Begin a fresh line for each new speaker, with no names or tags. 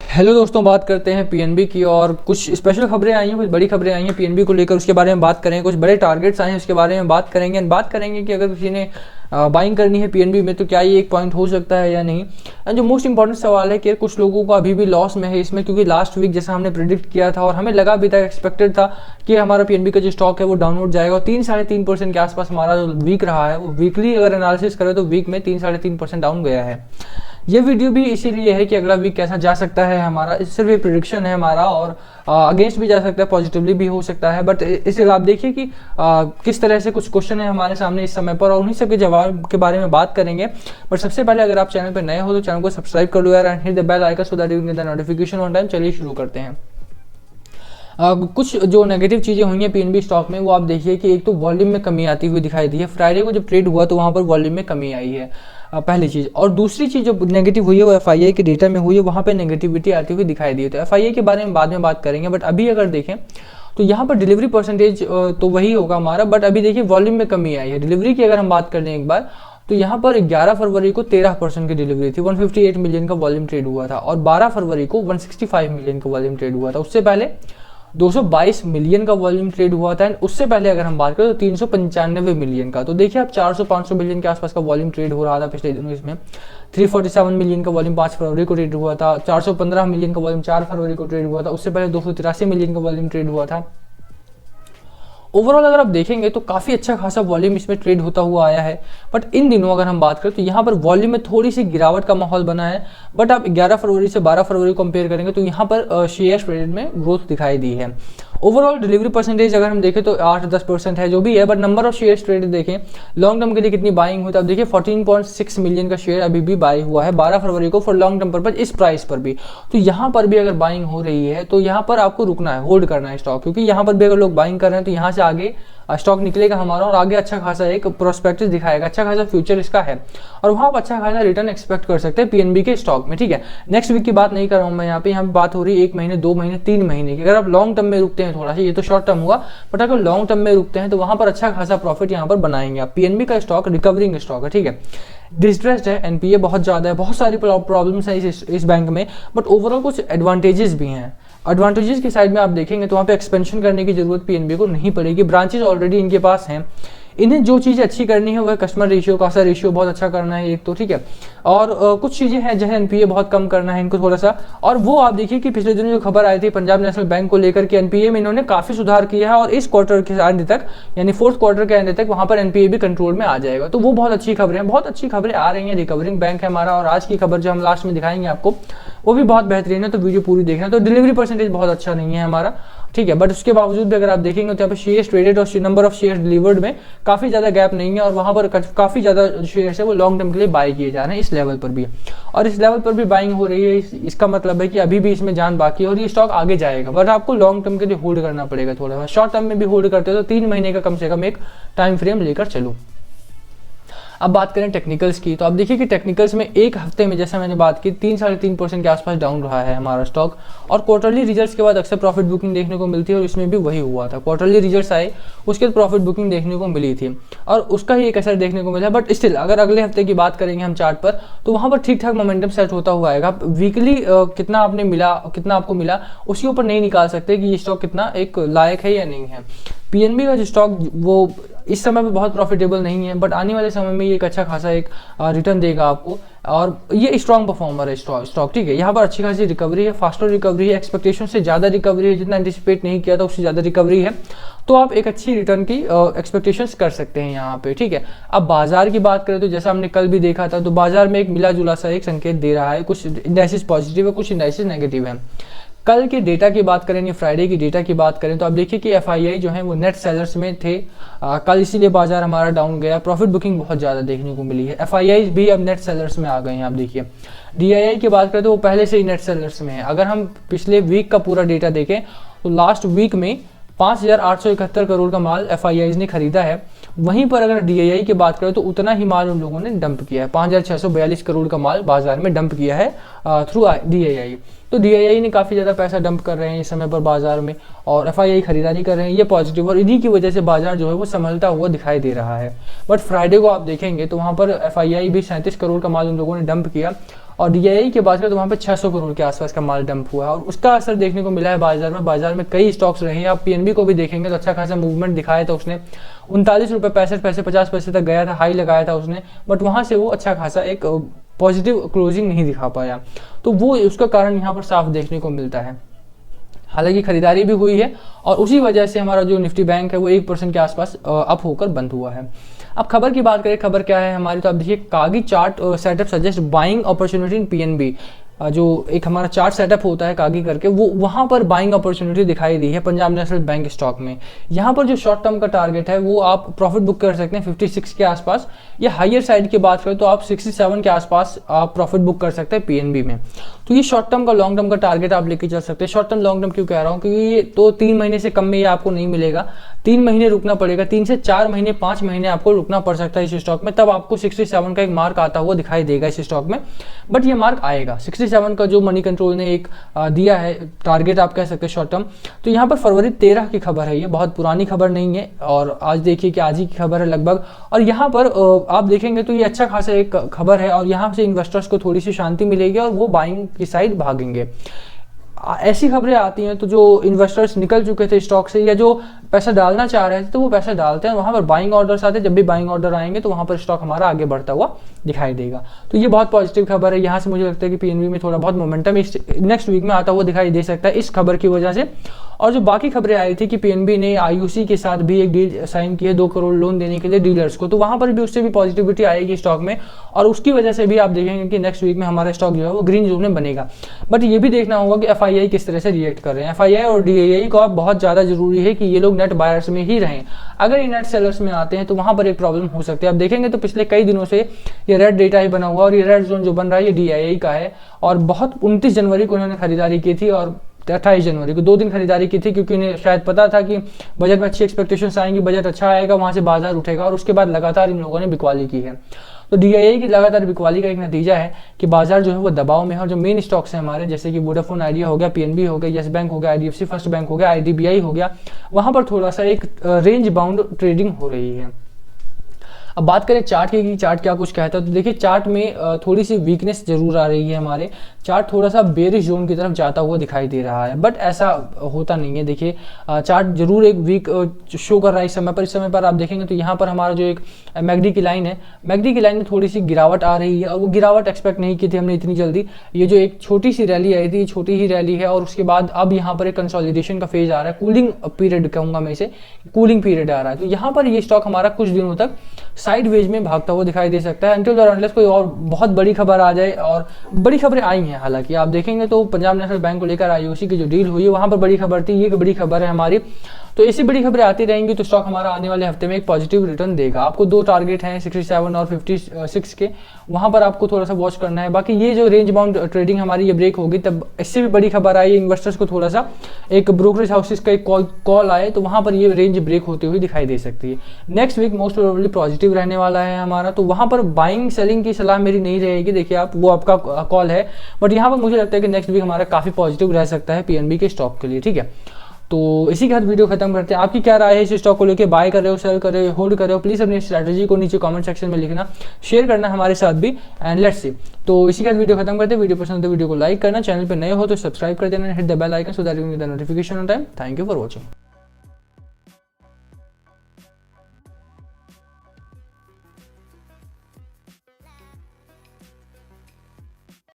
Hello दोस्तों, बात करते हैं पीएनबी की। और कुछ स्पेशल खबरें आई हैं, कुछ बड़ी खबरें आई हैं पीएनबी को लेकर, उसके बारे में बात करेंगे। कुछ बड़े टारगेट्स आए हैं, उसके बारे में बात करेंगे। बात करेंगे कि अगर किसी ने बाइंग करनी है पीएनबी में तो क्या ये एक पॉइंट हो सकता है या नहीं। एंड जो मोस्ट इंपॉर्टेंट सवाल है कि कुछ लोगों को अभी भी लॉस में है इसमें, क्योंकि लास्ट वीक जैसा हमने प्रिडिक्ट किया था और हमें लगा भी था, एक्सपेक्टेड था कि हमारा पीएनबी का जो स्टॉक है वो डाउनवर्ड जाएगा। और 3-3.5% के आसपास हमारा जो वीक रहा है, वो वीकली अगर एनालिसिस करें तो वीक में 3-3.5% डाउन गया है। ये वीडियो भी इसीलिए है कि अगला वीक कैसा जा सकता है हमारा, सिर्फ ये प्रिडिक्शन है हमारा, और अगेंस्ट भी जा सकता है, पॉजिटिवली भी हो सकता है। बट इसलिए आप देखिए कि किस तरह से कुछ क्वेश्चन है हमारे सामने इस समय पर, और उन्हीं सब के जवाब के बारे में बात करेंगे। बट सबसे पहले अगर आप चैनल पर नए हो तो चैनल को सब्सक्राइब कर लो यार, and hit the bell icon so that you get the notification on time. चलिए शुरू करते हैं। कुछ जो नेगेटिव चीज़ें हुई हैं पीएनबी स्टॉक में, वो आप देखिए कि एक तो वॉल्यूम में कमी आती हुई दिखाई दी है। फ्राइडे को जब ट्रेड हुआ तो वहाँ पर वॉल्यूम में कमी आई है, पहली चीज़। और दूसरी चीज़ जो नेगेटिव हुई है वो एफआईआई के डेटा में हुई है, वहाँ पे नेगेटिविटी आती हुई दिखाई दी है। तो एफआईआई के बारे में बाद में बात करेंगे, बट अभी अगर देखें तो यहाँ पर डिलीवरी परसेंटेज तो वही होगा हमारा, बट अभी देखिए वॉल्यूम में कमी आई है। डिलीवरी की अगर हम बात कर लें एक बार, तो यहाँ पर 11 फरवरी को 13% की डिलीवरी थी, 158 मिलियन का वॉल्यूम ट्रेड हुआ था। और 12 फरवरी को 165 मिलियन का वॉल्यूम ट्रेड हुआ था। उससे पहले 222 मिलियन का वॉल्यूम ट्रेड हुआ था। एंड उससे पहले अगर हम बात करें तो 395 मिलियन का। तो देखिए आप 400-500 मिलियन के आसपास का वॉल्यूम ट्रेड हो रहा था पिछले दिनों। इसमें 347 मिलियन का वॉल्यूम 5 फरवरी को ट्रेड हुआ था, 415 मिलियन का वॉल्यूम 4 फरवरी को ट्रेड हुआ था, उससे पहले 283 मिलियन का वॉल्यूम ट्रेड हुआ था। ओवरऑल अगर आप देखेंगे तो काफ़ी अच्छा खासा वॉल्यूम इसमें ट्रेड होता हुआ आया है। बट इन दिनों अगर हम बात करें तो यहाँ पर वॉल्यूम में थोड़ी सी गिरावट का माहौल बना है। बट आप 11 फरवरी से 12 फरवरी को कंपेयर करेंगे तो यहाँ पर शेयर ट्रेड में ग्रोथ दिखाई दी है। ओवरऑल डिलीवरी परसेंटेज अगर हम देखें तो 8-10% है जो भी है, but number of share trade देखें लॉन्ग टर्म के लिए कितनी बाइंग हुई, तो आप देखिए 14.6 मिलियन का शेयर अभी भी बाई हुआ है 12 फरवरी को फॉर लॉन्ग टर्म पर्पज इस प्राइस पर भी। तो यहाँ पर भी अगर बाइंग हो रही है तो यहाँ पर आपको रुकना है, होल्ड करना है स्टॉक, क्योंकि यहाँ पर भी अगर लोग बाइंग कर रहे हैं तो यहाँ से आगे स्टॉक निकलेगा हमारा और आगे अच्छा खासा एक प्रोस्पेक्टस दिखाएगा, अच्छा खासा फ्यूचर इसका है और वहाँ पर अच्छा खासा रिटर्न एक्सपेक्ट कर सकते हैं पीएनबी के स्टॉक में। ठीक है, नेक्स्ट वीक की बात नहीं कर रहा हूँ मैं, यहाँ पे बात हो रही है 1 महीने, 2 महीने, 3 महीने की। अगर आप लॉन्ग टर्म में रुकते हैं थोड़ा सा, ये तो शॉर्ट टर्म हुआ, बट अगर लॉन्ग टर्म में रुकते हैं तो वहाँ पर अच्छा खासा प्रॉफिट यहाँ पर बनाएंगे आप। पीएनबी का स्टॉक रिकवरिंग स्टॉक है, ठीक है, डिस्ट्रेस्ड है, एनपीए बहुत ज़्यादा है, बहुत सारी प्रॉब्लम्स है इस बैंक में, बट ओवरऑल कुछ एडवांटेजेस भी हैं। एडवांटेजेस की साइड में आप देखेंगे तो वहाँ पे एक्सपेंशन करने की जरूरत पीएनबी को नहीं पड़ेगी, ब्रांचेस ऑलरेडी इनके पास हैं। इन्हें जो चीज़ अच्छी करनी है वह कस्टमर रेशियो, कासा रेशियो बहुत अच्छा करना है एक तो, ठीक है, और कुछ चीज़ें हैं जैसे एनपीए बहुत कम करना है इनको थोड़ा सा। और वो आप देखिए कि पिछले दिनों जो खबर आई थी पंजाब नेशनल बैंक को लेकर के एनपीए में इन्होंने काफ़ी सुधार किया है और इस क्वार्टर के एंड तक, यानी फोर्थ क्वार्टर के एंड तक वहाँ पर एनपीए भी कंट्रोल में आ जाएगा। तो वो बहुत अच्छी खबरें हैं, बहुत अच्छी खबरें आ रही हैं। रिकवरिंग बैंक है हमारा, और आज की खबर जो हम लास्ट में दिखाएंगे आपको वो भी बहुत बेहतरीन है, तो वीडियो पूरी देखना। तो डिलीवरी परसेंटेज बहुत अच्छा नहीं है हमारा, ठीक है, बट उसके बावजूद भी अगर आप देखेंगे तो यहाँ पे शेयर ट्रेडेड और नंबर ऑफ शेयर डिलीवर्ड में काफ़ी ज़्यादा गैप नहीं है और वहाँ पर काफ़ी ज़्यादा शेयर है वो लॉन्ग टर्म के लिए बाई किए जा रहे हैं इस लेवल पर भी, और इस लेवल पर भी बाइंग हो रही है। इसका मतलब है कि अभी भी इसमें जान बाकी है और ये स्टॉक आगे जाएगा, बट आपको लॉन्ग टर्म के लिए होल्ड करना पड़ेगा थोड़ा सा। शॉर्ट टर्म में भी होल्ड करते हो तो 3 महीने का कम से कम एक टाइम फ्रेम लेकर चलो। अब बात करें टेक्निकल्स की, तो आप देखिए कि टेक्निकल्स में एक हफ्ते में जैसा मैंने बात की 3-3.5% के आसपास डाउन रहा है हमारा स्टॉक, और क्वार्टरली रिजल्ट्स के बाद अक्सर प्रॉफिट बुकिंग देखने को मिलती है और इसमें भी वही हुआ था। क्वार्टरली रिजल्ट्स आए उसके बाद प्रॉफिट बुकिंग देखने को मिली थी और उसका ही एक असर देखने को मिला। बट स्टिल अगर अगले हफ्ते की बात करेंगे हम चार्ट पर तो वहाँ पर ठीक ठाक मोमेंटम सेट होता हुआ आएगा। वीकली कितना आपने मिला, कितना आपको मिला, उसके ऊपर नहीं निकाल सकते कि ये स्टॉक कितना एक लायक है या नहीं है। पीएनबी का जो स्टॉक वो इस समय पे बहुत प्रॉफिटेबल नहीं है, बट आने वाले समय में ये एक अच्छा खासा एक रिटर्न देगा आपको, और ये स्ट्रॉन्ग परफॉर्मर है स्टॉक, ठीक है। यहाँ पर अच्छी खासी रिकवरी है, फास्टर रिकवरी है, एक्सपेक्टेशन से ज़्यादा रिकवरी है, जितना एंटिसिपेट नहीं किया था उससे ज़्यादा रिकवरी है, तो आप एक अच्छी रिटर्न की एक्सपेक्टेशंस कर सकते हैं यहाँ पे, ठीक है। अब बाजार की बात करें तो जैसा हमने कल भी देखा था, तो बाजार में एक मिला जुला सा एक संकेत दे रहा है, कुछ इंडाइसिस पॉजिटिव है, कुछ इंडाइसिस नेगेटिव है। कल के डेटा की बात करें या फ्राइडे की डेटा की बात करें तो आप देखिए कि एफआईआई जो है वो नेट सेलर्स में थे कल, इसीलिए बाजार हमारा डाउन गया। प्रॉफिट बुकिंग बहुत ज़्यादा देखने को मिली है, एफआईआई भी अब नेट सेलर्स में आ गए हैं। आप देखिए डीआईआई की बात करें तो वो पहले से ही नेट सेलर्स में है। अगर हम पिछले वीक का पूरा डेटा देखें तो लास्ट वीक में 5,871 करोड़ का माल एफआईआई ने खरीदा है। वहीं पर अगर डीआईआई की बात करें तो उतना ही माल उन लोगों ने डंप किया है, 5,642 करोड़ का माल बाजार में डंप किया है थ्रू डीआईआई। तो डीआईआई ने काफ़ी ज़्यादा पैसा डंप कर रहे हैं इस समय पर बाजार में, और एफआईआई खरीदारी कर रहे हैं, ये पॉजिटिव, और इन्हीं की वजह से बाजार जो है वो संभलता हुआ दिखाई दे रहा है। बट फ्राइडे को आप देखेंगे तो वहाँ पर एफआईआई भी 37 करोड़ का माल उन लोगों ने डंप किया, और DII की बात करें तो वहाँ पे 600 करोड़ के आसपास का माल डंप हुआ है और उसका असर देखने को मिला है बाजार में कई स्टॉक्स रहे हैं। आप PNB को भी देखेंगे तो अच्छा खासा मूवमेंट दिखाया था उसने, 39 रुपये 65 पैसे 50 पैसे तक गया था, हाई लगाया था उसने, बट वहाँ से वो अच्छा खासा एक पॉजिटिव क्लोजिंग नहीं दिखा पाया, तो वो उसका कारण यहाँ पर साफ देखने को मिलता है। हालांकि खरीदारी भी हुई है और उसी वजह से हमारा जो निफ्टी बैंक है वो 1% के आसपास अप होकर बंद हुआ है। अब खबर की बात करें, खबर क्या है हमारी, तो आप देखिए कागी chart setup suggest buying opportunity in PNB। जो एक हमारा चार्ट सेटअप होता है कागी करके, वो वहाँ पर बाइंग अपॉर्चुनिटी दिखाई दी है पंजाब नेशनल बैंक स्टॉक में। यहाँ पर जो शॉर्ट टर्म का टारगेट है वो आप प्रॉफिट बुक कर सकते हैं 56 के आसपास, या हायर साइड की बात करें तो आप 67 के आसपास आप प्रॉफिट बुक कर सकते हैं PNB में। तो ये शॉर्ट टर्म का लॉन्ग टर्म का टारगेट आप लेके चल सकते हैं। शॉर्ट टर्म लॉन्ग टर्म क्यों कह रहा हूँ, क्योंकि ये तो 3 महीने से कम में ये आपको नहीं मिलेगा, 3 महीने रुकना पड़ेगा, 3 से 4 महीने 5 महीने आपको रुकना पड़ सकता है इस स्टॉक में, तब आपको 67 का एक मार्क आता हुआ दिखाई देगा इस स्टॉक में। बट ये मार्क आएगा 67 का, जो मनी कंट्रोल ने एक दिया है टारगेट आप कह सकते हैं शॉर्ट टर्म। तो यहाँ पर फरवरी 13 की खबर है, ये बहुत पुरानी खबर नहीं है, और आज देखिए कि आज ही की खबर है लगभग, और यहाँ पर आप देखेंगे तो ये अच्छा खासा एक खबर है और यहाँ से इन्वेस्टर्स को थोड़ी सी शांति मिलेगी और वो बाइंग की साइड भागेंगे। ऐसी खबरें आती हैं तो जो इन्वेस्टर्स निकल चुके थे स्टॉक से या जो पैसा डालना चाह रहे थे तो वो पैसा डालते हैं, वहाँ पर बाइंग ऑर्डर्स आते हैं। जब भी बाइंग ऑर्डर आएंगे तो वहाँ पर स्टॉक हमारा आगे बढ़ता हुआ दिखाई देगा। तो ये बहुत पॉजिटिव खबर है। यहाँ से मुझे लगता है कि PNB में थोड़ा बहुत मोमेंटम इस नेक्स्ट वीक में आता हुआ दिखाई दे सकता है इस खबर की वजह से। और जो बाकी खबरें आई थी कि PNB ने IOC के साथ भी एक डील साइन की है 2 करोड़ लोन देने के लिए डीलर्स को, तो वहाँ पर भी उससे भी पॉजिटिविटी आएगी स्टॉक में, और उसकी वजह से भी आप देखेंगे कि नेक्स्ट वीक में हमारा स्टॉक जो है वो ग्रीन जोन में बनेगा। बट ये भी देखना होगा कि FII किस तरह से रिएक्ट कर रहे हैं। FII और DII को अब बहुत ज़्यादा जरूरी है कि ये लोग नेट बायर्स में ही रहें। अगर ये नेट सेलर्स में आते हैं तो वहाँ पर एक प्रॉब्लम हो सकती है। आप देखेंगे तो पिछले कई दिनों से ये रेड डेटा ही बना हुआ, और ये रेड जोन जो बन रहा है ये DII का है, और बहुत 29 जनवरी को उन्होंने खरीदारी की थी और 28 जनवरी को 2 दिन खरीदारी की थी, क्योंकि उन्हें शायद पता था कि बजट में अच्छी एक्सपेक्टेशंस आएंगी, बजट अच्छा आएगा, वहाँ से बाजार उठेगा, और उसके बाद लगातार इन लोगों ने बिकवाली की है। तो DII की लगातार बिकवाली का एक नतीजा है कि बाजार जो है वो दबाव में है, और जो मेन स्टॉक्स हैं हमारे जैसे कि वोडाफोन आइडिया हो गया, PNB हो गया, येस बैंक हो गया, IDFC फर्स्ट बैंक हो गया, IDBI हो गया, वहाँ पर थोड़ा सा एक रेंज बाउंड ट्रेडिंग हो रही है। अब बात करें चार्ट की, चार्ट क्या कुछ कहता है, तो देखिए चार्ट में थोड़ी सी वीकनेस जरूर आ रही है हमारे, चार्ट थोड़ा सा बेरिश जोन की तरफ जाता हुआ दिखाई दे रहा है, बट ऐसा होता नहीं है। देखिए चार्ट जरूर एक वीक शो कर रहा है इस समय पर। इस समय पर आप देखेंगे तो यहाँ पर हमारा जो एक MACD की लाइन है, MACD की लाइन में थोड़ी सी गिरावट आ रही है, और वो गिरावट एक्सपेक्ट नहीं की थी हमने इतनी जल्दी। ये जो एक छोटी सी रैली आई थी, छोटी ही रैली है, और उसके बाद अब यहाँ पर एक कंसोलिडेशन का फेज आ रहा है, कूलिंग पीरियड कहूँगा मैं इसे, कूलिंग पीरियड आ रहा है। तो यहाँ पर ये स्टॉक हमारा कुछ दिनों तक साइडवेज में भागता हुआ दिखाई दे सकता है, अनटिल और अनलेस कोई और बहुत बड़ी खबर आ जाए। और बड़ी खबरें आई हैं, हालांकि आप देखेंगे तो पंजाब नेशनल बैंक को लेकर IOC की जो डील हुई है वहां पर बड़ी खबर थी, ये बड़ी खबर है हमारी। तो ऐसी बड़ी खबरें आती रहेंगी तो स्टॉक हमारा आने वाले हफ्ते में एक पॉजिटिव रिटर्न देगा। आपको 2 टारगेट हैं 67 और 56 के, वहां पर आपको थोड़ा सा वॉच करना है। बाकी ये जो रेंज बाउंड ट्रेडिंग हमारी ये ब्रेक होगी, तब इससे भी बड़ी खबर आई, इन्वेस्टर्स को थोड़ा सा एक ब्रोकरेज हाउसेस का एक कॉल आए, तो वहां पर ये रेंज ब्रेक होते हुए दिखाई दे सकती है। Next week most probably positive रहने वाला है हमारा, तो वहां पर बाइंग सेलिंग की सलाह मेरी नहीं रहेगी, देखिए आप वो आपका कॉल है, बट यहाँ पर मुझे लगता है कि नेक्स्ट वीक हमारा काफी पॉजिटिव रह सकता है PNB के स्टॉक के लिए। ठीक है, तो इसी के साथ वीडियो खत्म करते हैं। आपकी क्या राय है इस स्टॉक को लेकर, बाय कर रहे हो, सेल कर रहे हो, होल्ड कर रहे हो? प्लीज अपनी स्ट्रैटेजी को नीचे कमेंट सेक्शन में लिखना, शेयर करना हमारे साथ भी, एंड लेट्स सी। तो इसी के साथ वीडियो खत्म करते हैं। वीडियो पसंद है तो वीडियो को लाइक करना, चैनल पर नए हो तो सब्सक्राइब कर देना, hit the bell icon so that you get the notification on time. Thank you for watching.